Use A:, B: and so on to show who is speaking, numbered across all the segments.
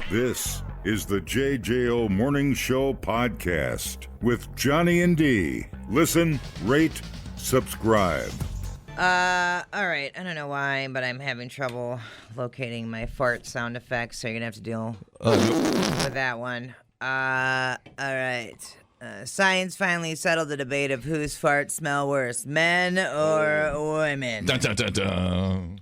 A: This is the JJO Morning Show podcast with Johnny and D. Listen, rate, subscribe.
B: All right. I don't know why, but I'm having trouble locating my fart sound effects, so you're gonna have to deal with that one. All right. Science finally settled the debate of whose farts smell worse, men or women.
C: Dun, dun, dun, dun.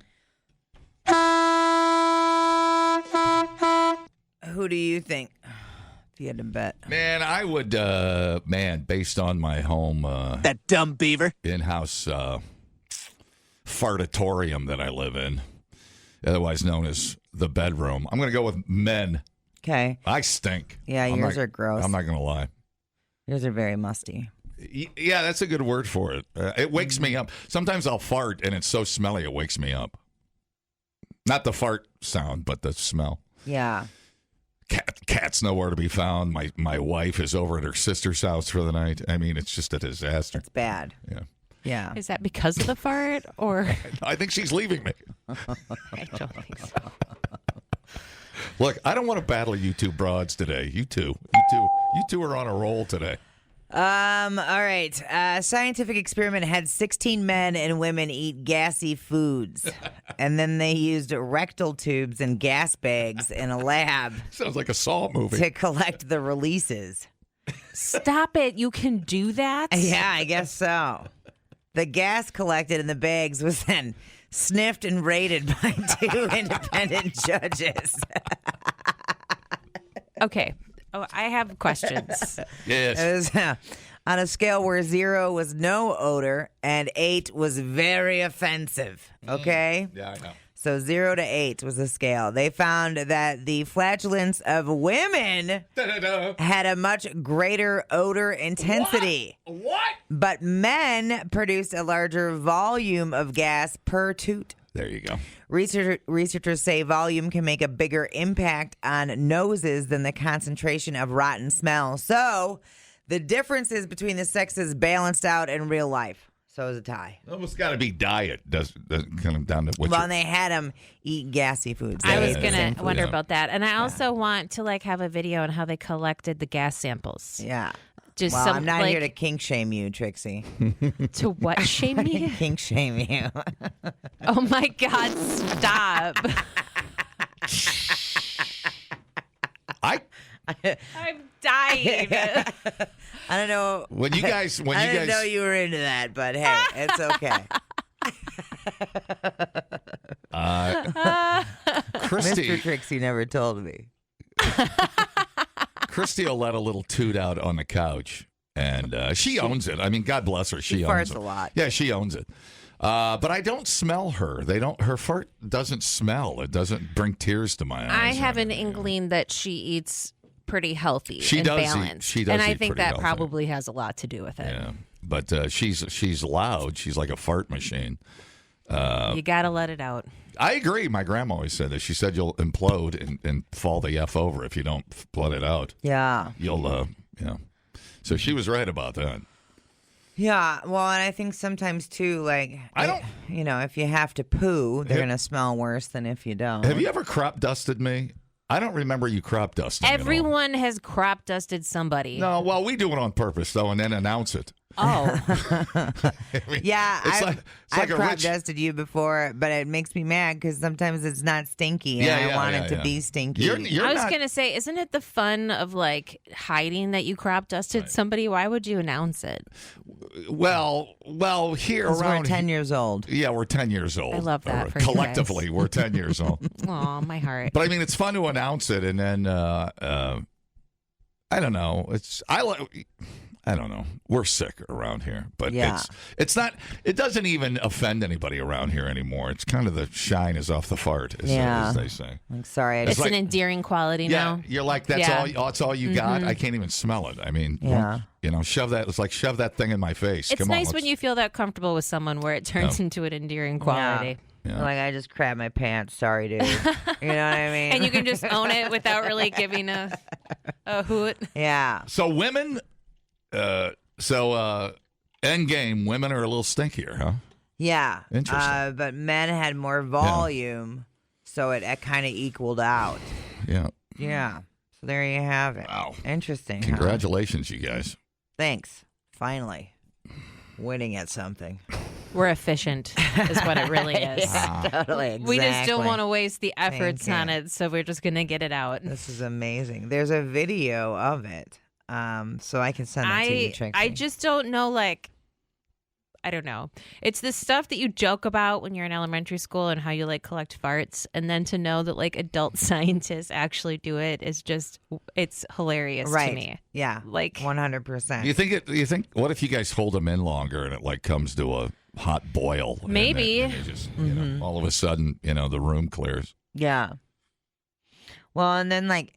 B: Who do you think? If you had to bet.
C: Man, I would, based on my home
D: That dumb beaver.
C: in-house fartatorium that I live in, otherwise known as the bedroom, I'm going to go with men.
B: Okay.
C: I stink.
B: Yeah, yours are gross.
C: I'm not going to lie.
B: Yours are very musty.
C: Yeah, that's a good word for it. It wakes me up. Sometimes I'll fart, and it's so smelly it wakes me up. Not the fart sound, but the smell.
B: Yeah.
C: Cat's nowhere to be found. My wife is over at her sister's house for the night. I mean, it's just a disaster.
B: It's bad.
C: Yeah.
B: Yeah.
E: Is that because of the fart, or
C: I think she's leaving me.
E: I don't think so.
C: Look, I don't want to battle you two broads today. You two are on a roll today.
B: All right. Scientific experiment had 16 men and women eat gassy foods. And then they used rectal tubes and gas bags in a lab
C: Sounds like a Saw movie.
B: to collect the releases.
E: Stop it! You can do that.
B: Yeah, I guess so. The gas collected in the bags was then sniffed and rated by two independent judges.
E: Okay. Oh, I have questions.
C: Yes.
B: It was on a scale where 0 was no odor and 8 was very offensive. Okay?
C: Yeah, I know.
B: So 0 to 8 was the scale. They found that the flatulence of women
C: Da-da-da.
B: had a much greater odor intensity.
C: What?
B: But men produced a larger volume of gas per toot.
C: There you go.
B: Researchers say volume can make a bigger impact on noses than the concentration of rotten smell. So the differences between the sexes balanced out in real life. So it's a tie.
C: Almost got to be diet. Does kind of down to what
B: Well,
C: you-
B: and they had them eat gassy foods.
E: I
B: They
E: was
B: ate the
E: gonna
B: same food.
E: wonder
C: yeah.
E: about that, and I also want to have a video on how they collected the gas samples.
B: Yeah.
E: Just
B: Well,
E: some
B: I'm not
E: like,
B: here to kink shame you, Trixie.
E: to what shame me?
B: Kink shame you.
E: Oh my God! Stop! I'm dying.
B: I don't know.
C: when you guys
B: I didn't know you were into that, but hey, it's okay.
C: Christy
B: Mr. Trixie never told me.
C: Christy will let a little toot out on the couch, and she owns it. I mean, God bless her. She owns
B: farts
C: it.
B: a lot.
C: Yeah, she owns it. But I don't smell her. Her fart doesn't smell. It doesn't bring tears to my eyes.
E: I have an inkling that she eats pretty healthy
C: She
E: and
C: does eat-
E: balanced,
C: she does
E: and I
C: eat
E: think
C: pretty
E: that
C: healthy.
E: probably has a lot to do with it.
C: Yeah, but she's loud. She's like a fart machine.
E: You gotta let it out.
C: I agree. My grandma always said that. She said you'll implode and fall the F over if you don't let it out.
B: Yeah.
C: You'll, So she was right about that.
B: Yeah. Well, and I think sometimes too,
C: I don't-
B: if you have to poo, they're going to smell worse than if you don't.
C: Have you ever crop dusted me? I don't remember you crop dusting. at all.
E: Everyone has crop dusted somebody.
C: No, well, we do it on purpose, though, and then announce it.
E: Oh,
C: I mean,
B: Yeah,
C: it's
B: I've
C: a
B: crop
C: rich-
B: dusted you before, but it makes me mad because sometimes it's not stinky, and I want it to be stinky.
C: You're
E: I was
C: not-
E: gonna say, isn't it the fun of hiding that you crop dusted somebody? Why would you announce it?
C: Well, here
B: 'Cause
C: around
B: we're 10 years old.
C: Yeah, we're 10 years old.
E: I love that
C: Or
E: for you guys.
C: collectively, we're 10 years old.
E: Aw, my heart.
C: But I mean, it's fun to announce it, and then I don't know. I don't know. We're sick around here, but
B: Yeah.
C: it's not. It doesn't even offend anybody around here anymore. It's kind of the shine is off the fart, as they say.
B: I'm sorry.
E: It's
C: like-
E: an endearing quality
C: Yeah,
E: now.
C: you're like that's
E: Yeah.
C: all. That's all you got. I can't even smell it. I mean,
B: Yeah.
C: shove that. It's like shove that thing in my face.
E: It's
C: Come on,
E: nice when
C: let's-
E: you feel that comfortable with someone where it turns into an endearing quality.
C: Yeah.
B: Like, I just crapped my pants. Sorry, dude. You know what I mean?
E: And you can just own it without really giving a hoot.
B: Yeah.
C: So women. End game. Women are a little stinkier, huh?
B: Yeah.
C: Interesting.
B: But men had more volume, so it kind of equaled out.
C: Yeah.
B: Yeah. So there you have it.
C: Wow.
B: Interesting. Huh?
C: Congratulations, you guys.
B: Thanks. Finally. Winning at something.
E: We're efficient, is what it really is.
B: Totally. Exactly.
E: We just don't want to waste the efforts
B: Thank
E: on
B: you.
E: it, so we're just going to get it out.
B: This is amazing. There's a video of it. So I can send it to you, Trixie.
E: I just don't know, like, I don't know. It's the stuff that you joke about when you're in elementary school and how you like collect farts, and then to know that like adult scientists actually do it is just, it's hilarious
B: right.
E: to me.
B: Yeah.
E: Like
B: 100%.
C: You think? What if you guys hold them in longer and it like comes to a hot boil?
E: Maybe.
C: And they just, you know, all of a sudden, you know, the room clears.
B: Yeah. Well, and then like,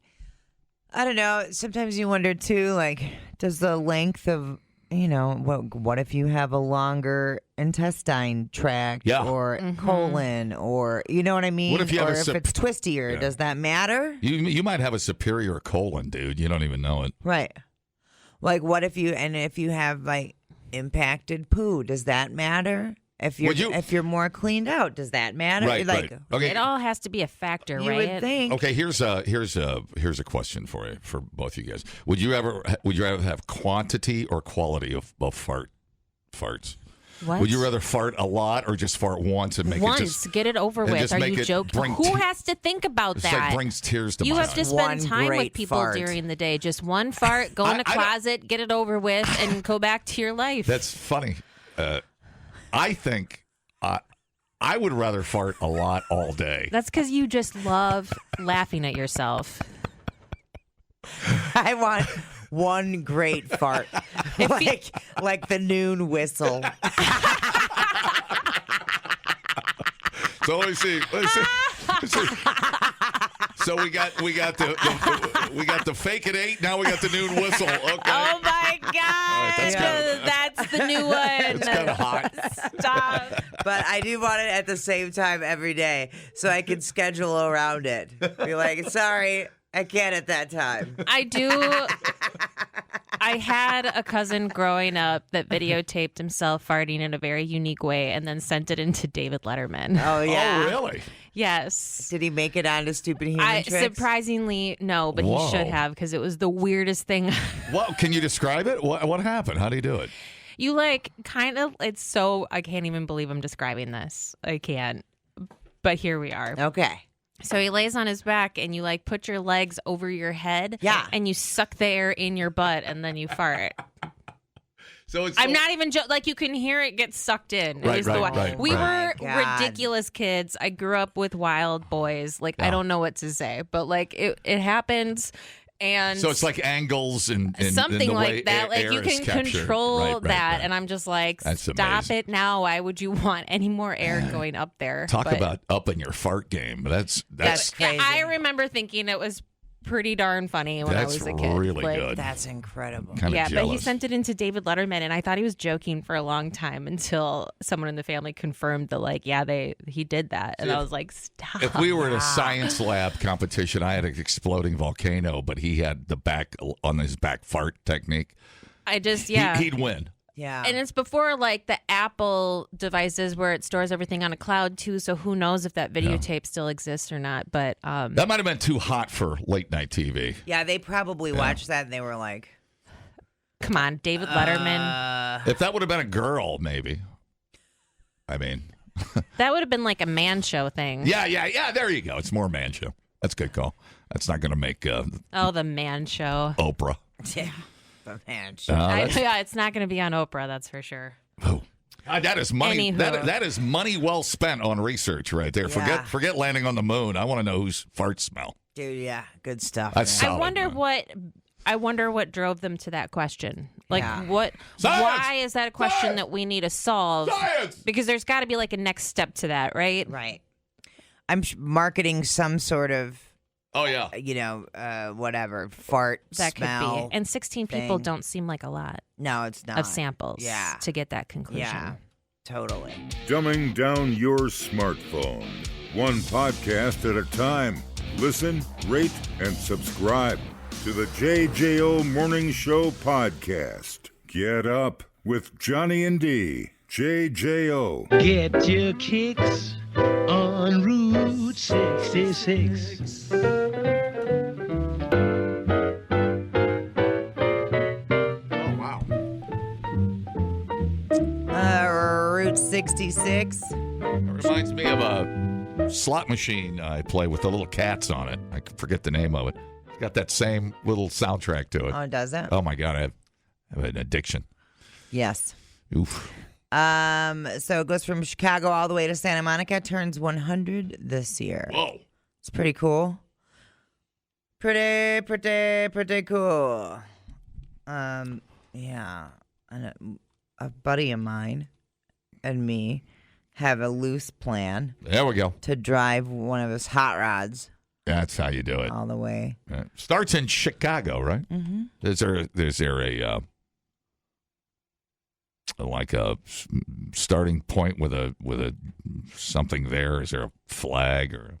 B: I don't know. Sometimes you wonder too, like, does the length of, you know, what if you have a longer intestine tract
C: Yeah.
B: or colon or, you know what I mean?
C: What if you have
B: or
C: a
B: if it's twistier,
C: Yeah.
B: does that matter?
C: You might have a superior colon, dude. You don't even know it.
B: Right. Like, what if you have like impacted poo? Does that matter? If you're more cleaned out, does that matter?
C: Right,
B: like,
C: right. Okay.
E: it all has to be a factor,
B: you
E: right?
B: would think.
C: Okay, here's a question for you, for both you guys. Would you ever have quantity or quality of farts?
E: What?
C: Would you rather fart a lot or just fart once and make
E: Once,
C: it just
E: get it over
C: and
E: with.
C: just
E: Are
C: make
E: you
C: it
E: joking?
C: bring
E: Who
C: te-
E: has to think about
C: it's
E: that?
C: like brings tears to
E: You
C: my
E: have to
C: eyes?
B: One
E: spend time with
B: great
E: people
B: fart.
E: during the day. Just one fart, go in the
C: I don't-
E: closet, get it over with, and go back to your life.
C: That's funny. I think I would rather fart a lot all day.
E: That's because you just love laughing at yourself.
B: I want one great fart, like the noon whistle.
C: So let me see. So we got the fake at 8. Now we got the noon whistle. Okay.
E: Oh my God!
C: that's
E: That's the new one.
C: It's kind of hot.
E: Stop.
B: But I do want it at the same time every day, so I can schedule around it. Be like, sorry, I can't at that time.
E: I do. I had a cousin growing up that videotaped himself farting in a very unique way and then sent it into David Letterman.
B: Oh yeah.
C: Oh really?
E: Yes.
B: Did he make it onto Stupid Human Tricks?
E: Surprisingly, no, but
C: Whoa.
E: he should have because it was the weirdest thing.
C: Well, can you describe it? What happened? How do you do it?
E: You like kind of, it's so, I can't even believe I'm describing this. I can't. But here we are.
B: Okay.
E: So he lays on his back and you like put your legs over your head.
B: Yeah.
E: And you suck the air in your butt and then you fart.
C: So it's
E: I'm not even like you can hear it get sucked in.
C: Right,
E: It is the
C: right,
E: way-
C: right,
E: We
B: right.
E: were
B: God.
E: ridiculous kids. I grew up with wild boys. Like I don't know what to say, but like it happens. And
C: So it's like angles and
E: something
C: the way
E: like that. Like
C: air
E: you
C: is
E: can
C: captured.
E: control
C: Right, right,
E: that.
C: right.
E: And I'm just like,
C: That's
E: stop
C: amazing.
E: it now. Why would you want any more air going up there?
C: Talk
E: But
C: about upping your fart game. That's
B: crazy.
E: I remember thinking it was pretty darn funny when I
C: That's
E: was a kid.
C: really
E: Like,
C: good.
B: That's incredible.
C: kind of
E: Yeah,
C: jealous.
E: but he sent it into David Letterman, and I thought he was joking for a long time until someone in the family confirmed that, like, yeah, he did that, and I was like, stop.
C: If we were at a science lab competition, I had an exploding volcano, but he had the back on his back fart technique.
E: I just
C: He'd win.
B: Yeah.
E: And it's before like the Apple devices where it stores everything on a cloud too. So who knows if that videotape still exists or not? But
C: That might have been too hot for late night TV.
B: yeah, they probably watched that and they were like,
E: come on, David Letterman.
C: If that would have been a girl, maybe. I mean,
E: That would have been like a man show thing.
C: yeah. There you go. It's more man show. That's a good call. That's not going to make
E: Oh, the man show.
C: Oprah.
B: yeah, the man.
E: Yeah, it's not going to be on Oprah, that's for sure.
C: Oh. That is money.
E: Anywho.
C: That is money well spent on research right there.
B: Yeah.
C: Forget landing on the moon. I want to know whose farts smell.
B: Dude, yeah, good stuff.
C: That's
B: man.
C: solid.
E: I wonder what drove them to that question. Like,
B: Yeah.
E: what?
C: Science!
E: Why is that a question
C: Science!
E: that we need to solve?
C: Science!
E: Because there's got to be like a next step to that, right?
B: Right. I'm marketing some sort of,
C: Oh yeah.
B: whatever, fart
E: That
B: smell.
E: could be. And 16 people
B: thing.
E: don't seem like a lot
B: No, it's not.
E: of samples
B: Yeah.
E: to get that conclusion.
B: Yeah, totally.
A: Dumbing down your smartphone. One podcast at a time. Listen, rate, and subscribe to the JJO Morning Show podcast. Get up with Johnny and D. JJO.
D: Get your kicks on Route 66.
B: 66.
C: It reminds me of a slot machine I play with the little cats on it. I forget the name of it. It's got that same little soundtrack to it.
B: Oh, does it?
C: Oh, my God. I have an addiction.
B: Yes.
C: Oof.
B: So it goes from Chicago all the way to Santa Monica. Turns 100 this year.
C: Whoa.
B: It's pretty cool. Pretty cool. Yeah. And a buddy of mine and me have a loose plan
C: There we go.
B: to drive one of his hot rods
C: That's how you do it.
B: all the way.
C: Starts in Chicago, right?
B: Mm-hmm.
C: Is there a like a starting point with a something there? Is there a flag or a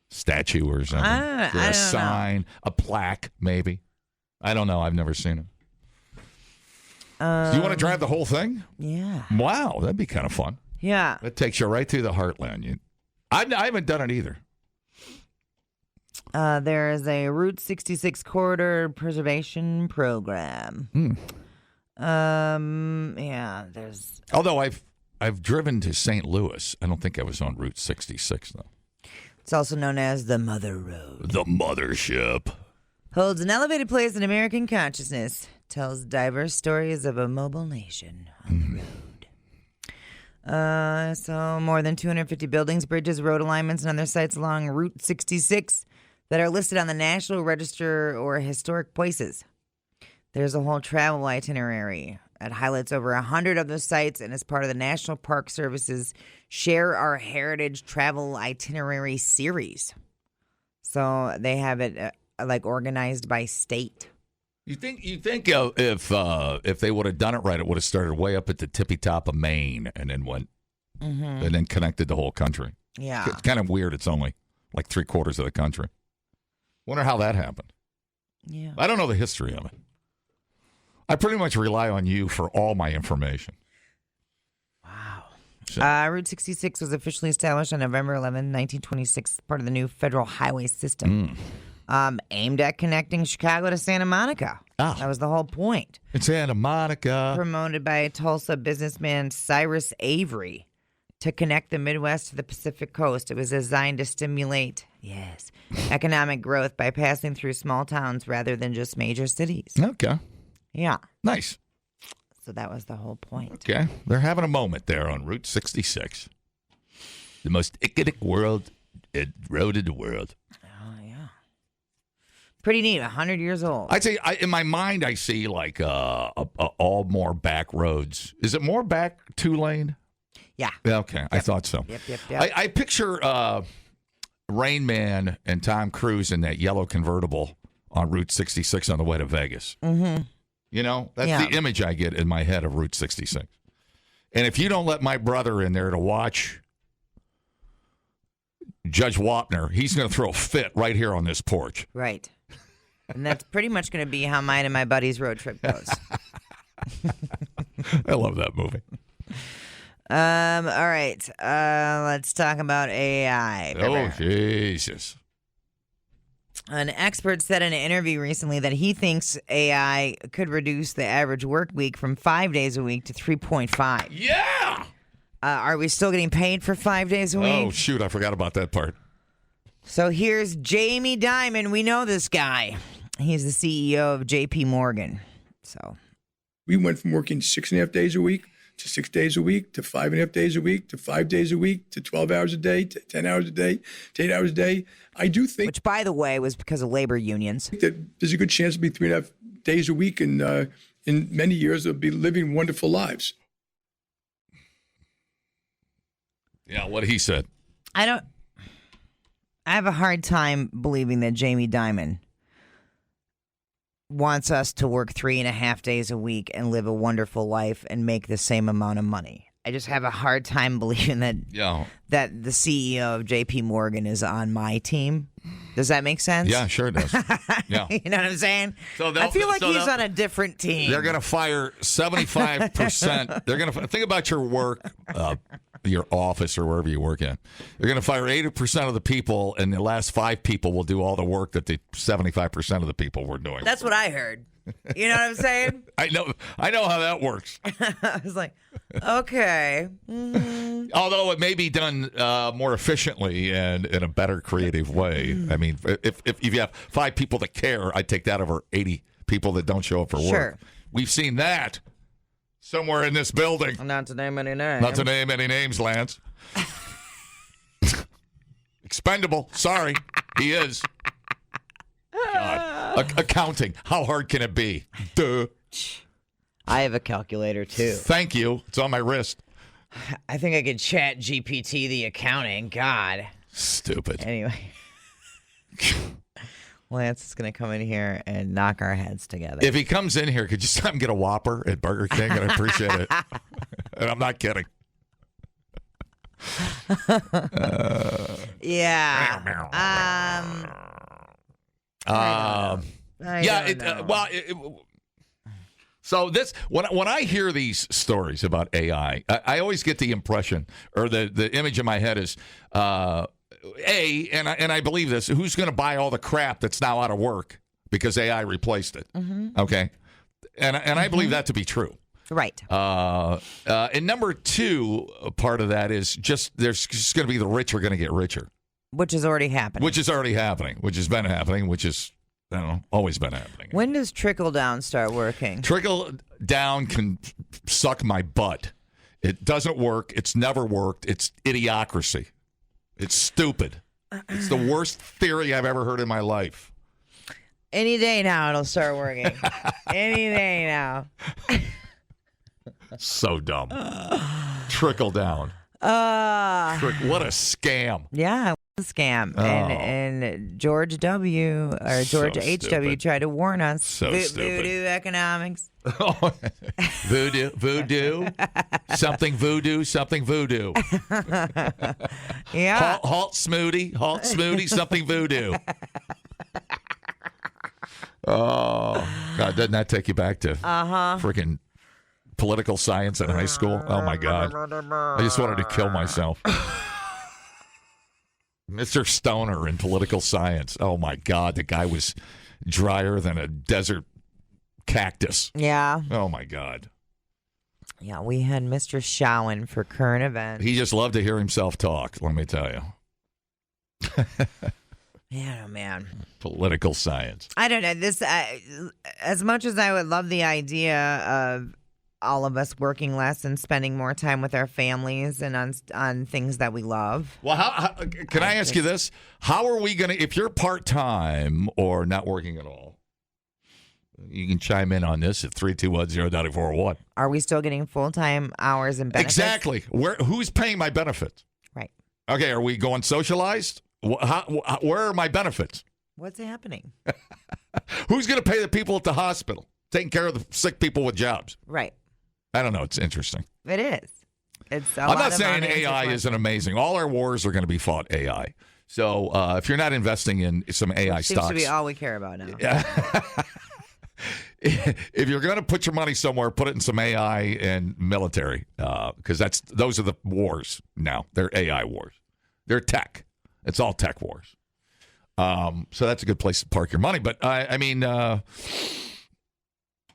C: statue or something?
B: I
C: Is there
B: don't
C: a sign, a plaque, maybe? I don't know. I've never seen it. Do you want to drive the whole thing?
B: Yeah.
C: Wow, that'd be kind of fun.
B: Yeah.
C: That takes you right through the heartland. I haven't done it either.
B: There is a Route 66 corridor preservation program. Yeah, there's.
C: Although I've driven to St. Louis. I don't think I was on Route 66 though.
B: It's also known as the Mother Road.
C: The mothership.
B: Holds an elevated place in American consciousness. Tells diverse stories of a mobile nation on the road. So more than 250 buildings, bridges, road alignments, and other sites along Route 66 that are listed on the National Register or Historic Places. There's a whole travel itinerary that highlights over 100 of those sites and is part of the National Park Service's Share Our Heritage Travel Itinerary Series. So they have it like organized by state.
C: You think if they would have done it right, it would have started way up at the tippy top of Maine and then went and then connected the whole country.
B: Yeah.
C: It's kind of weird. It's only like 3/4 of the country. Wonder how that happened.
B: Yeah.
C: I don't know the history of it. I pretty much rely on you for all my information.
B: Wow.
C: So-
B: Route 66 was officially established on November 11, 1926, part of the new federal highway system. Aimed at connecting Chicago to Santa Monica.
C: Ah.
B: That was the whole point.
C: In Santa Monica.
B: Promoted by Tulsa businessman Cyrus Avery to connect the Midwest to the Pacific coast. It was designed to stimulate, economic growth by passing through small towns rather than just major cities.
C: Okay.
B: Yeah.
C: Nice.
B: So that was the whole point.
C: Okay. They're having a moment there on Route 66. The most iconic road in the world.
B: Oh, yeah. Pretty neat. 100 years old.
C: I'd say in my mind, I see like all more back roads. Is it more back 2-lane?
B: Yeah.
C: Yeah, okay. I thought so.
B: Yep.
C: I picture Rain Man and Tom Cruise in that yellow convertible on Route 66 on the way to Vegas.
B: Mm-hmm.
C: You know, that's the image I get in my head of Route 66. And if you don't let my brother in there to watch Judge Wapner, he's going to throw a fit right here on this porch.
B: Right. And that's pretty much going to be how mine and my buddy's road trip goes.
C: I love that movie.
B: All right. Let's talk about AI.
C: Oh, Jesus.
B: An expert said in an interview recently that he thinks AI could reduce the average work week from 5 days a week to 3.5.
C: Yeah!
B: Are we still getting paid for 5 days a week?
C: Oh, shoot. I forgot about that part.
B: So here's Jamie Dimon. We know this guy. He's the CEO of JP Morgan. So
D: we went from working 6.5 days a week to 6 days a week to 5.5 days a week to 5 days a week to 12 hours a day to 10 hours a day to 8 hours a day. I do think,
B: which, by the way, was because of labor unions.
D: that there's a good chance to be 3.5 days a week, and in many years they'll be living wonderful lives.
C: Yeah, what he said.
B: I have a hard time believing that Jamie Dimon wants us to work 3.5 days a week and live a wonderful life and make the same amount of money. I just have a hard time believing that that the CEO of JP Morgan is on my team. Does that make sense?
C: Yeah, sure it does. Yeah.
B: You know what I'm saying?
C: So
B: I feel like he's on a different team.
C: They're going to fire 75%. They're going to think about your work. your office or wherever you work at. They're going to fire 80% of the people, and the last 5 people will do all the work that the 75% of the people were doing.
B: That's what I heard. You know what I'm saying?
C: I know how that works.
B: I was like, okay.
C: Although it may be done more efficiently and in a better creative way. I mean, if you have 5 people that care, I'd take that over 80 people that don't show up for work.
B: Sure.
C: We've seen that somewhere in this building.
B: Not to name any names.
C: Not to name any names, Lance. Expendable. Sorry. He is. God. Accounting. How hard can it be? Duh.
B: I have a calculator, too.
C: Thank you. It's on my wrist.
B: I think I could chat GPT the accounting. God.
C: Stupid.
B: Anyway. Lance is going to come in here and knock our heads together.
C: If he comes in here, could you have him get a Whopper at Burger King? And I appreciate it. And I'm not kidding.
B: Yeah.
C: So this when I hear these stories about AI, I always get the impression or the image in my head is and I believe this, who's going to buy all the crap that's now out of work because AI replaced it? Mm-hmm. Okay, and I believe that to be true.
B: Right.
C: And number 2 part of that is there's just going to be the rich are going to get richer.
B: Which is already happening.
C: Which is already happening, which has been happening, which is, I don't know, always been happening.
B: When does trickle down start working?
C: Trickle down can suck my butt. It doesn't work. It's never worked. It's idiocracy. It's stupid. It's the worst theory I've ever heard in my life.
B: Any day now it'll start working. Any day now.
C: So dumb. Trickle down. What a scam.
B: Yeah, it was a scam. And George W. or George H.W. tried to warn us.
C: So stupid.
B: Voodoo economics.
C: Voodoo. Something voodoo.
B: Yeah.
C: Halt smoothie, something voodoo. Oh, God, doesn't that take you back to freaking political science in high school? Oh, my God. I just wanted to kill myself. Mr. Stoner in political science. Oh, my God. The guy was drier than a desert cactus.
B: Yeah.
C: Oh, my God.
B: Yeah, we had Mr. Showen for current events.
C: He just loved to hear himself talk, let me tell you.
B: Man, oh, man.
C: Political science.
B: I don't know. This, as much as I would love the idea of all of us working less and spending more time with our families and on things that we love.
C: Well, how can I ask you this? How are we going to, if you're part-time or not working at all, you can chime in on this at 321-0941.
B: Are we still getting full-time hours and benefits?
C: Exactly. Who's paying my benefits?
B: Right.
C: Okay, are we going socialized? Where are my benefits?
B: What's happening?
C: Who's going to pay the people at the hospital, taking care of the sick people with jobs?
B: Right.
C: I don't know. It's interesting.
B: It is. It's.
C: I'm not saying AI isn't amazing. All our wars are going to be fought AI. So if you're not investing in some AI
B: Which
C: stocks,
B: seems to be all we care about now.
C: Yeah. If you're going to put your money somewhere, put it in some AI and military, because those are the wars now. They're AI wars. They're tech. It's all tech wars. So that's a good place to park your money. But I mean,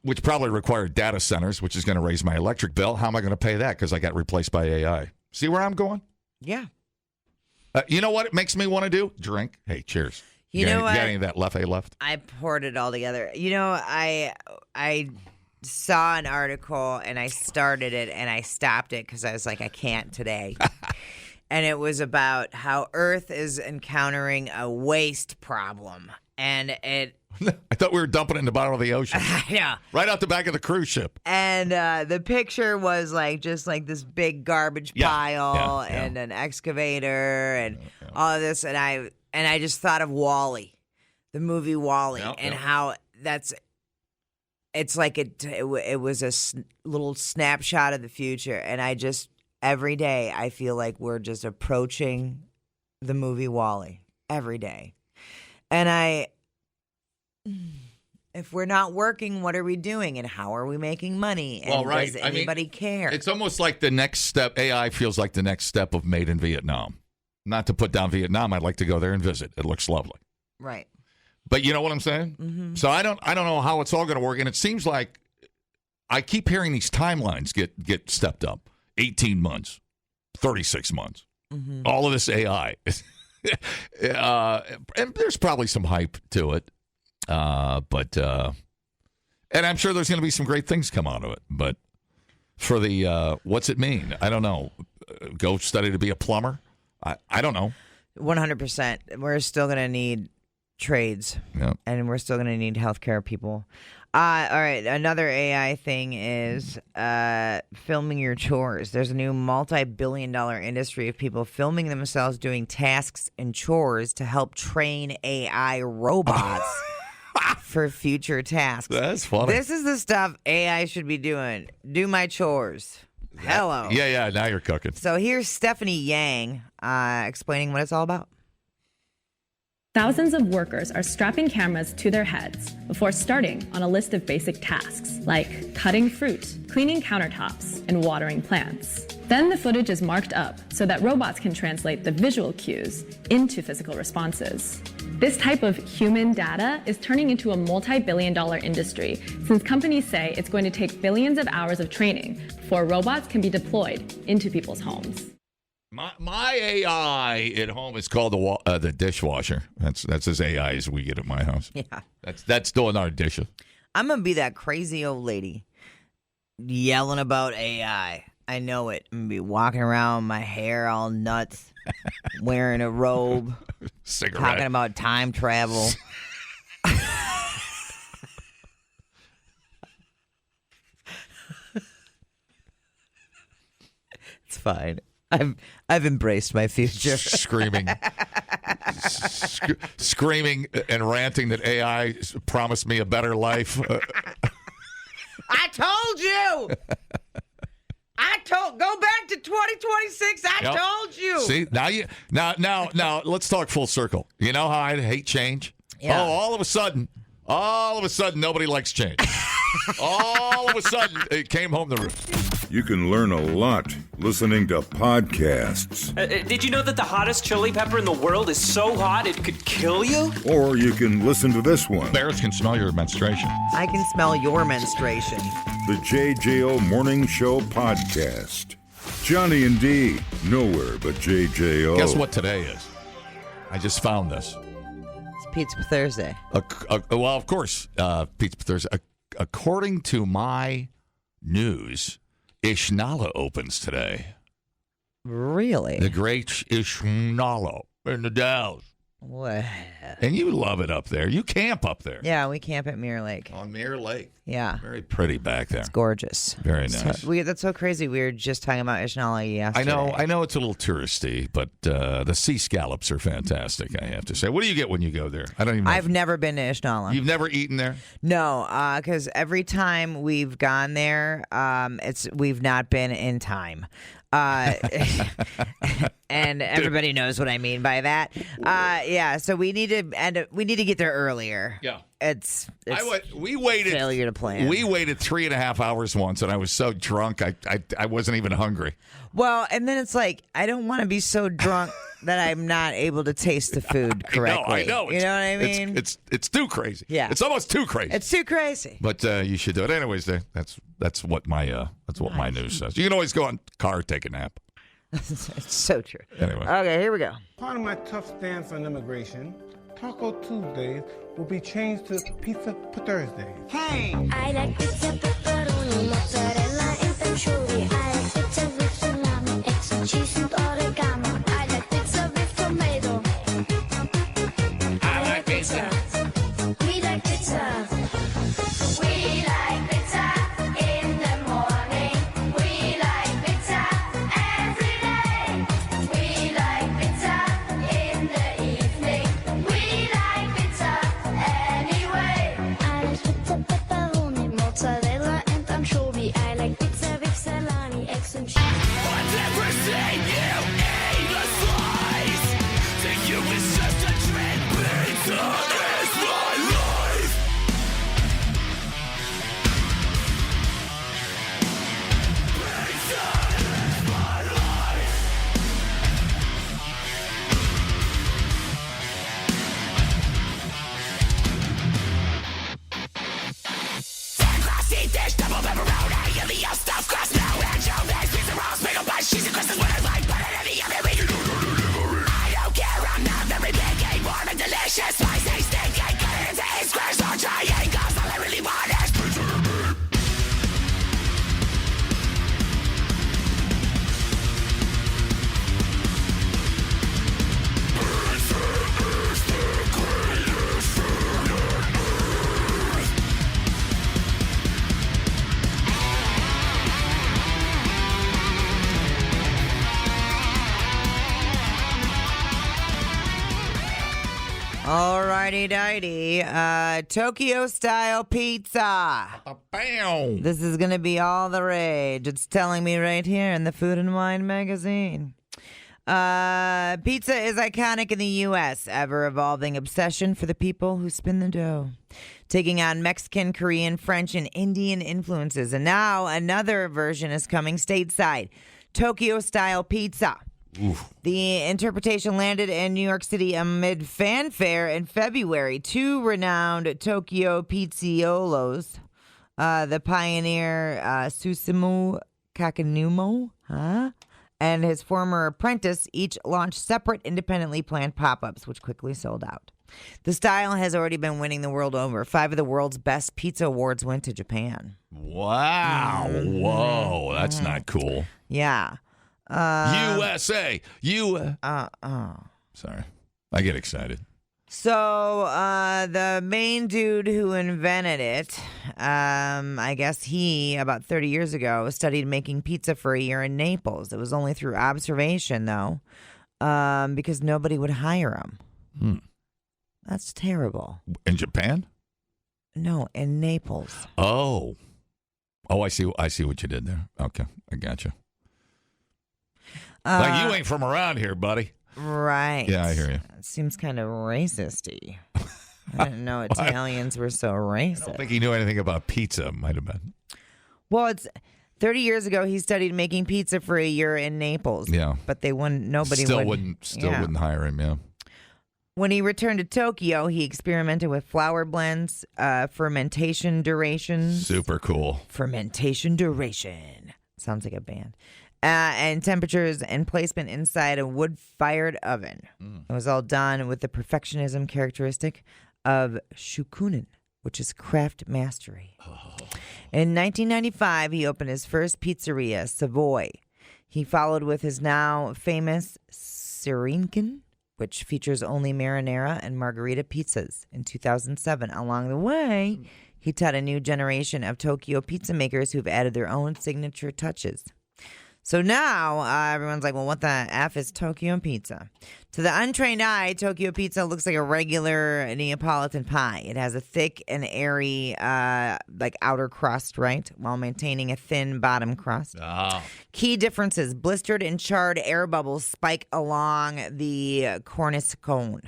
C: which probably required data centers, which is going to raise my electric bill. How am I going to pay that? Because I got replaced by AI. See where I'm going?
B: Yeah.
C: You know what it makes me want to do? Drink. Hey, cheers.
B: You know what?
C: You got any of that left?
B: I poured it all together. You know, I saw an article and I started it and I stopped it because I was like, I can't today. And it was about how Earth is encountering a waste problem. And it...
C: I thought we were dumping it in the bottom of the ocean.
B: I know.
C: Right out the back of the cruise ship.
B: And the picture was like just like this big garbage pile and an excavator and all of this. And I just thought of WALL-E, the movie WALL-E, and how it's like it was a little snapshot of the future. And I just, every day, I feel like we're just approaching the movie WALL-E every day. And If we're not working, what are we doing, and how are we making money? And does anybody care?
C: It's almost like the next step. AI feels like the next step of Made in Vietnam. Not to put down Vietnam, I'd like to go there and visit. It looks lovely.
B: Right.
C: But you know what I'm saying? Mm-hmm. So I don't know how it's all going to work, and it seems like I keep hearing these timelines get stepped up. 18 months, 36 months. Mm-hmm. All of this AI. And there's probably some hype to it. And I'm sure there's going to be some great things come out of it. But for the, what's it mean? I don't know. Go study to be a plumber? I don't know.
B: 100%. We're still going to need trades.
C: Yeah.
B: And we're still going to need healthcare people. All right. Another AI thing is filming your chores. There's a new multi-billion-dollar industry of people filming themselves doing tasks and chores to help train AI robots for future tasks.
C: That's funny.
B: This is the stuff AI should be doing. Do my chores. Hello.
C: Yeah. Now you're cooking.
B: So here's Stephanie Yang explaining what it's all about.
F: Thousands of workers are strapping cameras to their heads before starting on a list of basic tasks like cutting fruit, cleaning countertops, and watering plants. Then the footage is marked up so that robots can translate the visual cues into physical responses. This type of human data is turning into a multi-billion-dollar industry since companies say it's going to take billions of hours of training before robots can be deployed into people's homes.
C: My AI at home is called the dishwasher. That's as AI as we get at my house.
B: Yeah.
C: That's doing our dishes.
B: I'm going to be that crazy old lady yelling about AI. I know it. I'm going to be walking around, my hair all nuts, wearing a robe,
C: cigarette,
B: talking about time travel. It's fine. I've embraced my future.
C: Screaming and ranting that AI promised me a better life.
B: I told you. Go back to 2026. I told you.
C: See, now let's talk full circle. You know how I hate change?
B: Yeah.
C: Oh, all of a sudden, nobody likes change. All of a sudden, it came home to roost.
A: You can learn a lot listening to podcasts.
G: Did you know that the hottest chili pepper in the world is so hot it could kill you?
A: Or you can listen to this one.
C: Bears can smell your menstruation.
B: I can smell your menstruation.
A: The JJO Morning Show Podcast. Johnny and D, nowhere but JJO.
C: Guess what today is? I just found this.
B: It's Pizza Thursday.
C: Well, of course, Pizza Thursday. According to my news, Ishnala opens today.
B: Really?
C: The great Ishnala in the Dalles.
B: What?
C: And you love it up there. You camp up there.
B: Yeah, we camp at Mirror Lake.
C: On Mirror Lake.
B: Yeah.
C: Very pretty back there.
B: It's gorgeous.
C: Very nice.
B: That's so crazy. We were just talking about Ishnala yesterday.
C: I know it's a little touristy, but the sea scallops are fantastic, I have to say. What do you get when you go there? I don't even know.
B: I've never been to Ishnala.
C: You've never eaten there?
B: No, because every time we've gone there, we've not been in time. And everybody knows what I mean by that. Yeah, so we need to get there earlier.
C: Yeah.
B: We waited failure to plan.
C: We waited 3.5 hours once, and I was so drunk I wasn't even hungry.
B: Well, and then it's like I don't want to be so drunk that I'm not able to taste the food correctly.
C: I know.
B: You know what I mean?
C: It's too crazy.
B: Yeah.
C: It's almost too crazy.
B: It's too crazy.
C: But you should do it anyways. That's what my my news says. You can always go on car, take a nap.
B: It's so true.
C: Anyway.
B: Okay, here we go.
H: Part of my tough stance on immigration, Taco Tuesdays will be changed to Pizza Thursdays.
B: Hey!
I: I like pizza, pepperoni, mozzarella, and anchovy. I like pizza with salami, eggs and cheese and oregano. I like pizza with tomato. I like pizza. We like pizza. We like pizza in the morning. We like pizza every day. We like pizza in the evening. We like pizza anyway. I like pizza, pepperoni, mozzarella, and anchovy. I like pizza with salami, eggs and cheese.
J: I've never seen you eat a slice. To you it's just a treat. Pizza is my life. full pepperoni, and the stuffed crust, no anchovies, pizza rolls, pickle pies, cheesy crusts, what I like, put it in the oven. I don't care, I'm not very picky, warm and delicious, spicy, stinky, cut it into 8 squares or triangles, all I really want is pizza and meat.
B: Alrighty, dighty. Tokyo style pizza.
C: Bam!
B: This is going to be all the rage. It's telling me right here in the Food and Wine magazine. Pizza is iconic in the U.S., ever-evolving obsession for the people who spin the dough, taking on Mexican, Korean, French, and Indian influences. And now another version is coming stateside, Tokyo-style pizza.
C: Oof.
B: The interpretation landed in New York City amid fanfare in February. 2 renowned Tokyo pizzaiolos, the pioneer Susumu Kakenumo, and his former apprentice, each launched separate, independently planned pop-ups, which quickly sold out. The style has already been winning the world over. 5 of the world's best pizza awards went to Japan.
C: Wow. Whoa, that's not cool.
B: Yeah.
C: USA. Sorry. I get excited.
B: So the main dude who invented it, I guess he, about 30 years ago, studied making pizza for a year in Naples. It was only through observation, though, because nobody would hire him. That's terrible.
C: In Japan?
B: No, in Naples.
C: Oh, I see what you did there. Okay, I got you. Like, you ain't from around here, buddy.
B: Right.
C: Yeah, I hear you.
B: It seems kind of racist-y. I didn't know Italians were so racist.
C: I don't think he knew anything about pizza. Might have been.
B: Well, it's 30 years ago he studied making pizza for a year in Naples.
C: Yeah.
B: But nobody
C: wouldn't hire him, yeah.
B: When he returned to Tokyo, he experimented with flour blends, fermentation durations.
C: Super cool.
B: Fermentation duration. Sounds like a band. And temperatures and placement inside a wood-fired oven. It was all done with the perfectionism characteristic of shukunin, which is craft mastery. In 1995, he opened his first pizzeria, Savoy. He followed with his now famous Sirinkin, which features only marinara and margarita pizzas, in 2007. Along the way, he taught a new generation of Tokyo pizza makers who've added their own signature touches. So now everyone's like, well, what the F is Tokyo pizza? To the untrained eye, Tokyo pizza looks like a regular Neapolitan pie. It has a thick and airy, outer crust, right? While maintaining a thin bottom crust.
C: Oh.
B: Key differences: blistered and charred air bubbles spike along the cornice cone.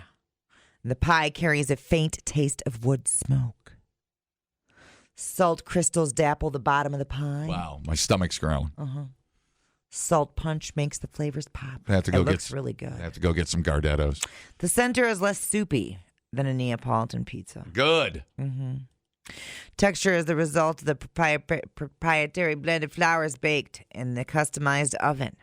B: The pie carries a faint taste of wood smoke. Salt crystals dapple the bottom of the pie.
C: Wow, my stomach's growling.
B: Salt punch makes the flavors pop.
C: I have to go
B: looks really good.
C: I have to go get some Gardettos.
B: The center is less soupy than a Neapolitan pizza.
C: Good.
B: Texture is the result of the proprietary blended flours baked in the customized oven.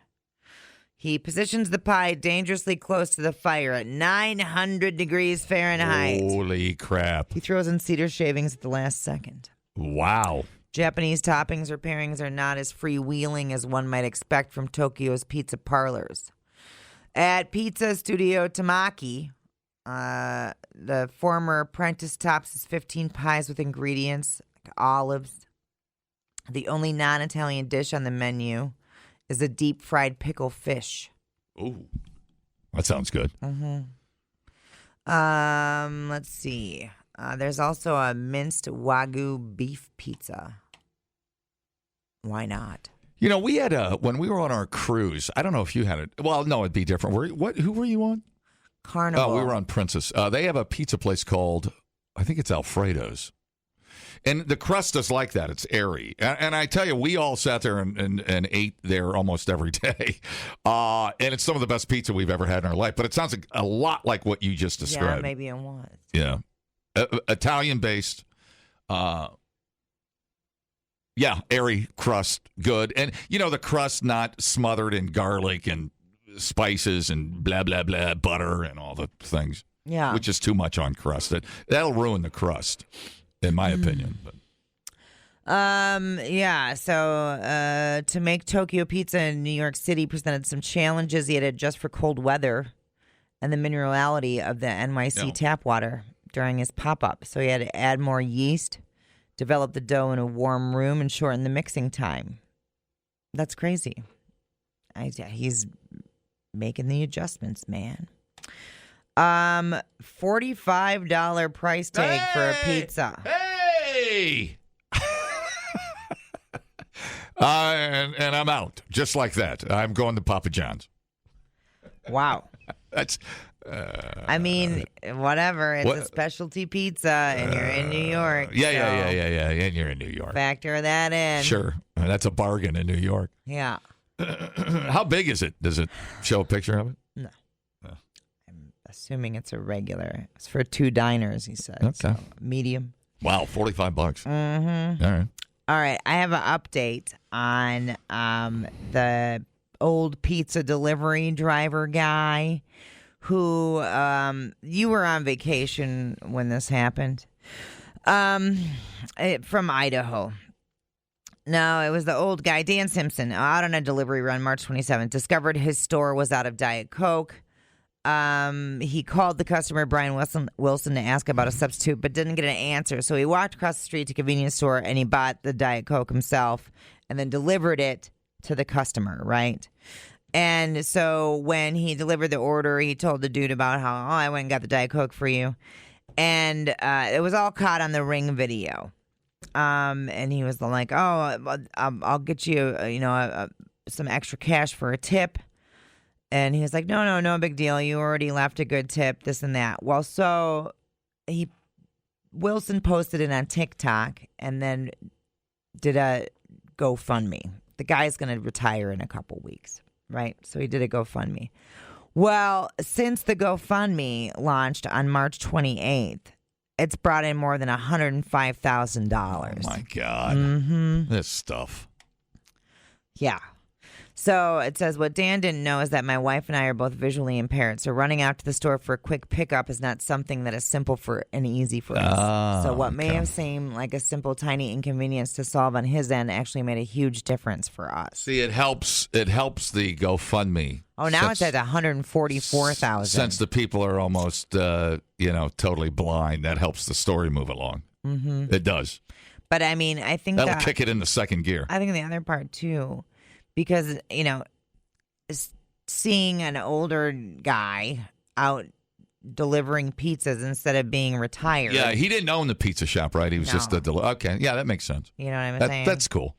B: He positions the pie dangerously close to the fire at 900 degrees Fahrenheit.
C: Holy crap.
B: He throws in cedar shavings at the last second.
C: Wow.
B: Japanese toppings or pairings are not as freewheeling as one might expect from Tokyo's pizza parlors. At Pizza Studio Tamaki, the former apprentice tops his 15 pies with ingredients like olives. The only non-Italian dish on the menu is a deep-fried pickle fish.
C: Ooh, that sounds good.
B: Let's see. There's also a minced Wagyu beef pizza. Why not?
C: You know, we had when we were on our cruise, I don't know if you had it. Well, no, it'd be different. Who were you on?
B: Carnival.
C: Oh, we were on Princess. They have a pizza place called, I think it's Alfredo's. And the crust is like that. It's airy. And I tell you, we all sat there and ate there almost every day. And it's some of the best pizza we've ever had in our life. But it sounds like a lot like what you just described.
B: Yeah, maybe it was.
C: Yeah. Italian-based. Yeah, airy crust, good. And, the crust not smothered in garlic and spices and blah, blah, blah, butter and all the things.
B: Yeah.
C: Which is too much on crust. That'll ruin the crust, in my opinion. But.
B: Yeah, so to make Tokyo Pizza in New York City presented some challenges he had to adjust for cold weather and the minerality of the NYC tap water during his pop-up. So he had to add more yeast, develop the dough in a warm room, and shorten the mixing time. That's crazy. He's making the adjustments, man. $45 price tag for a pizza.
C: Hey! And I'm out, just like that. I'm going to Papa John's.
B: Wow.
C: That's.
B: I mean, whatever. It's a specialty pizza, and you're in New York.
C: Yeah. And you're in New York.
B: Factor that in.
C: Sure. That's a bargain in New York.
B: Yeah.
C: How big is it? Does it show a picture of it?
B: No. I'm assuming it's a regular. It's for 2 diners, he said.
C: Okay.
B: So medium.
C: Wow, $45.
B: Mm-hmm.
C: All right.
B: All right. I have an update on the old pizza delivery driver guy who you were on vacation when this happened, from Idaho. No, it was the old guy, Dan Simpson, out on a delivery run March 27th, discovered his store was out of Diet Coke. He called the customer, Brian Wilson, to ask about a substitute, but didn't get an answer. So he walked across the street to a convenience store, and he bought the Diet Coke himself and then delivered it to the customer, right? And so when he delivered the order, he told the dude about how, I went and got the Diet Coke for you. And it was all caught on the Ring video. And he was like, I'll get you, some extra cash for a tip. And he was like, no big deal. You already left a good tip, this and that. Well, so Wilson posted it on TikTok and then did a GoFundMe. The guy's going to retire in a couple weeks, right? So he did a GoFundMe. Well, since the GoFundMe launched on March 28th, it's brought in more than $105,000.
C: Oh, my God.
B: Mm-hmm.
C: This stuff.
B: Yeah. So it says, what Dan didn't know is that my wife and I are both visually impaired. So running out to the store for a quick pickup is not something that is simple and easy for us. So what may have seemed like a simple, tiny inconvenience to solve on his end actually made a huge difference for us.
C: See, it helps the GoFundMe.
B: Oh, now it's at $144,000.
C: Since the people are almost, totally blind, that helps the story move along.
B: Mm-hmm.
C: It does.
B: But I mean, I think
C: that'll kick it into second gear.
B: I think the other part too, because seeing an older guy out delivering pizzas instead of being retired.
C: Yeah, he didn't own the pizza shop, right? He was just a okay. Yeah, that makes sense.
B: You know what I'm saying?
C: That's cool.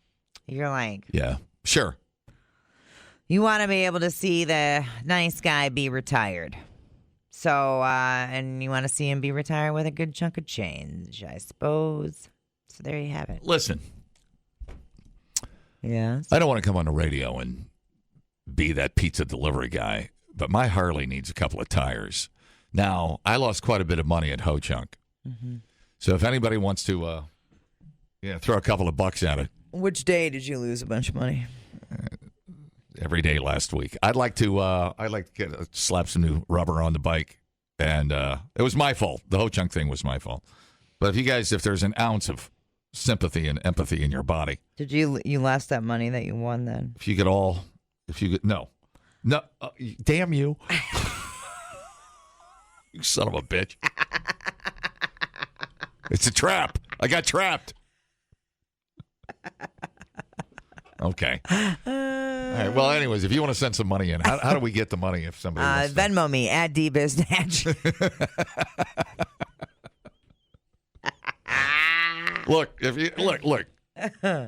B: You're like,
C: yeah, sure.
B: You want to be able to see the nice guy be retired. So, and you want to see him be retired with a good chunk of change, I suppose. So there you have it.
C: Listen.
B: Yes.
C: I don't want to come on the radio and be that pizza delivery guy, but my Harley needs a couple of tires. Now, I lost quite a bit of money at Ho Chunk. Mm-hmm. So if anybody wants to throw a couple of bucks at it.
B: Which day did you lose a bunch of money?
C: Every day last week. I'd like to slap some new rubber on the bike, and it was my fault. The Ho Chunk thing was my fault. But if there's an ounce of sympathy and empathy in your body,
B: did you lost that money that you won then?
C: No, damn you, you son of a bitch! It's a trap. I got trapped. Okay. All right. Well, anyways, if you want to send some money in, how do we get the money if somebody wants to?
B: Venmo me at DBiznatch.
C: Look, if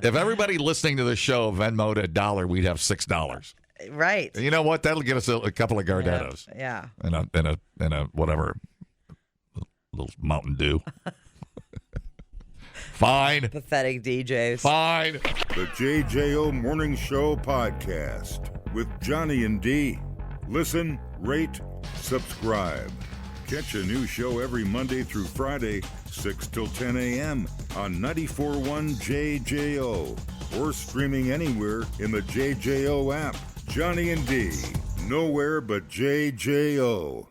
C: everybody listening to the show Venmo'd $1, we'd have $6.
B: Right.
C: And you know what? That'll get us a couple of Gardettos.
B: Yeah.
C: And a whatever, little Mountain Dew. Fine.
B: Pathetic DJs.
C: Fine.
A: The JJO Morning Show podcast with Johnny and D. Listen, rate, subscribe. Catch a new show every Monday through Friday, 6 till 10 a.m. on 94.1 JJO or streaming anywhere in the JJO app. Johnny and D, nowhere but JJO.